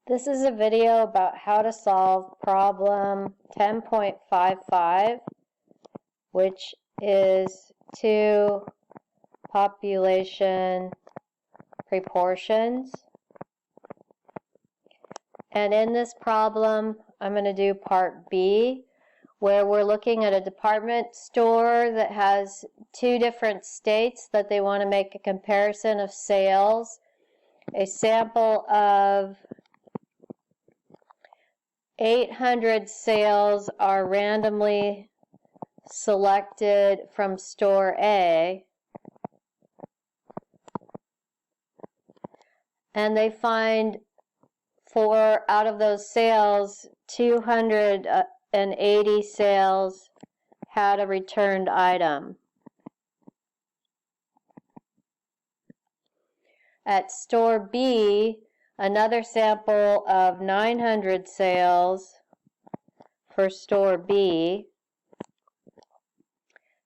This is a video about how to solve problem 10.55, which is two population proportions. And in this problem, I'm going to do part B, where we're looking at a department store that has two different states that they want to make a comparison of sales. A sample of 800 sales are randomly selected from store A, and they find out of those sales, 280 sales had a returned item. At store B, another sample of 900 sales for store B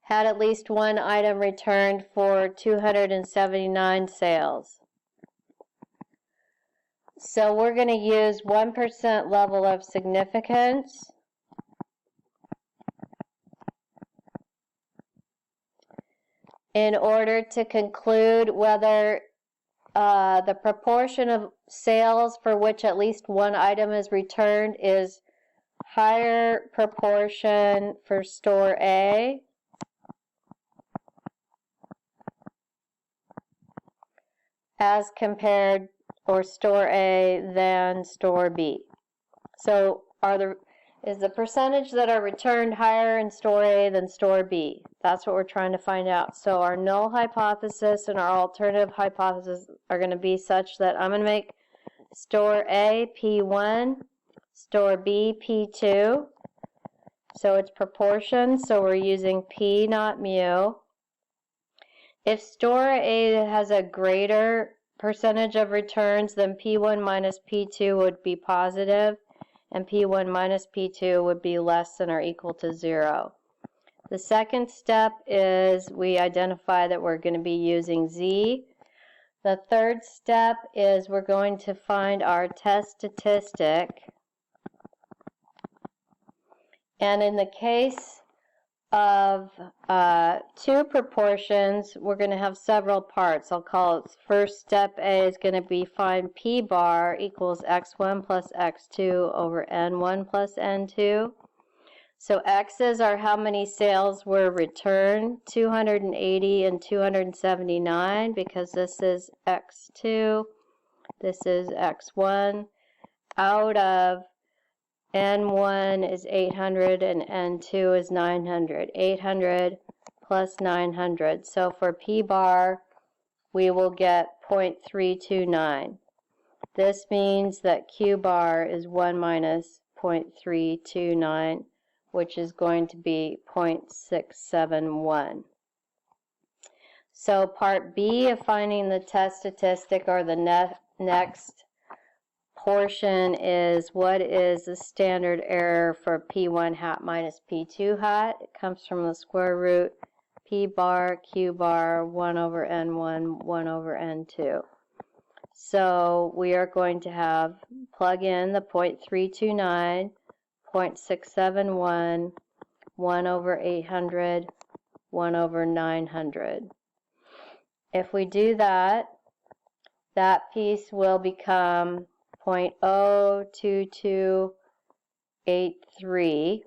had at least one item returned for 279 sales. So we're going to use 1% level of significance. In order to conclude whether the proportion of sales for which at least one item is returned is higher proportion for store A as compared, or store A than store B. So is the percentage that are returned higher in store A than store B? That's what we're trying to find out. So our null hypothesis and our alternative hypothesis are going to be such that I'm going to make store A P1, store B P2. So it's proportion, so we're using P not mu. If store A has a greater percentage of returns, then P1 minus P2 would be positive, and P1 minus P2 would be less than or equal to 0. The second step is we identify that we're going to be using Z. The third step is we're going to find our test statistic. And in the case of two proportions, we're going to have several parts. I'll call it first step A is going to be find P bar equals x1 plus x2 over n1 plus n2. So x's are how many sales were returned, 280 and 279, because this is x2, this is x1, out of N1 is 800 and N2 is 900. 800 plus 900. So for P bar, we will get 0.329. This means that Q bar is 1 minus 0.329, which is going to be 0.671. So part B of finding the test statistic, or the next portion, is what is the standard error for P1 hat minus P2 hat. It comes from the square root P bar, Q bar, 1 over N1, 1 over N2. So we are going to plug in the 0.329, 0.671, 1 over 800, 1 over 900. If we do that, that piece will become 0.02283,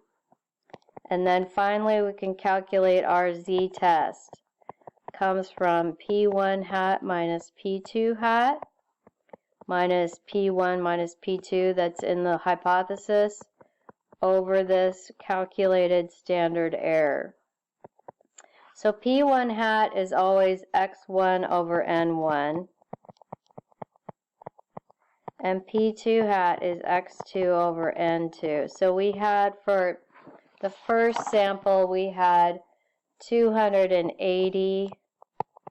and then finally we can calculate our Z test. It comes from P1 hat minus P2 hat minus P1 minus P2, that's in the hypothesis, over this calculated standard error. So P1 hat is always x1 over n1. And P2 hat is x2 over n2. So we had, for the first sample, we had 280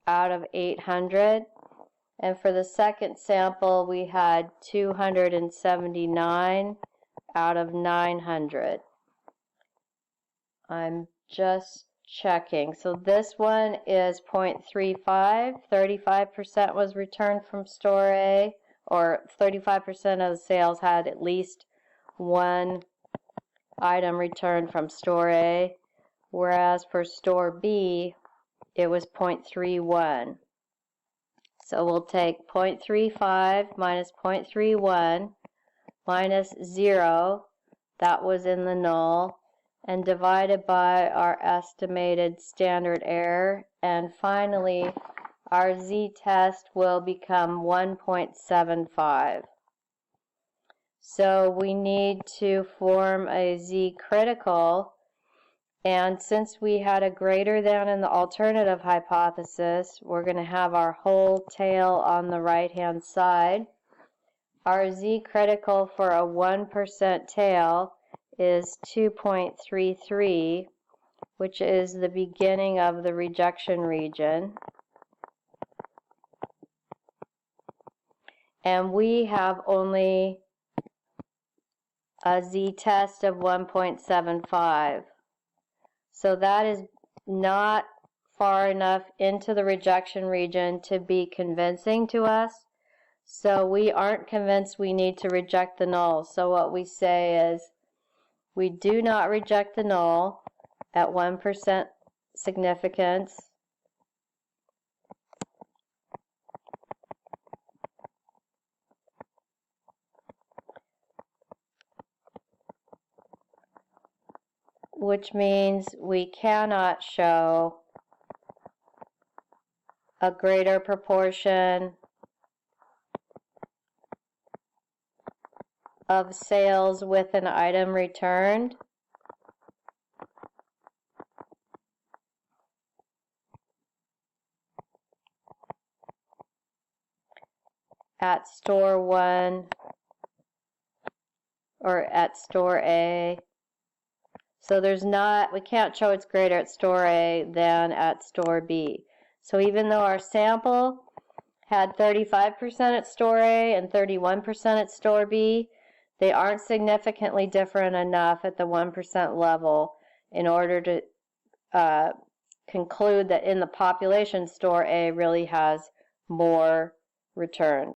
out of 800. And for the second sample, we had 279 out of 900. I'm just checking. So this one is 0.35. 35% was returned from store A. or 35% of the sales had at least one item returned from store A, whereas for store B, it was 0.31. So we'll take 0.35 minus 0.31 minus 0, that was in the null, and divided by our estimated standard error, and finally our z-test will become 1.75. So we need to form a z-critical, and since we had a greater than in the alternative hypothesis, we're going to have our whole tail on the right-hand side. Our z-critical for a 1% tail is 2.33, which is the beginning of the rejection region. And we have only a z-test of 1.75. So that is not far enough into the rejection region to be convincing to us. So we aren't convinced we need to reject the null. So what we say is we do not reject the null at 1% significance. Which means we cannot show a greater proportion of sales with an item returned at store 1 or at store A. So we can't show it's greater at store A than at store B. So even though our sample had 35% at store A and 31% at store B, they aren't significantly different enough at the 1% level in order to conclude that in the population, store A really has more returns.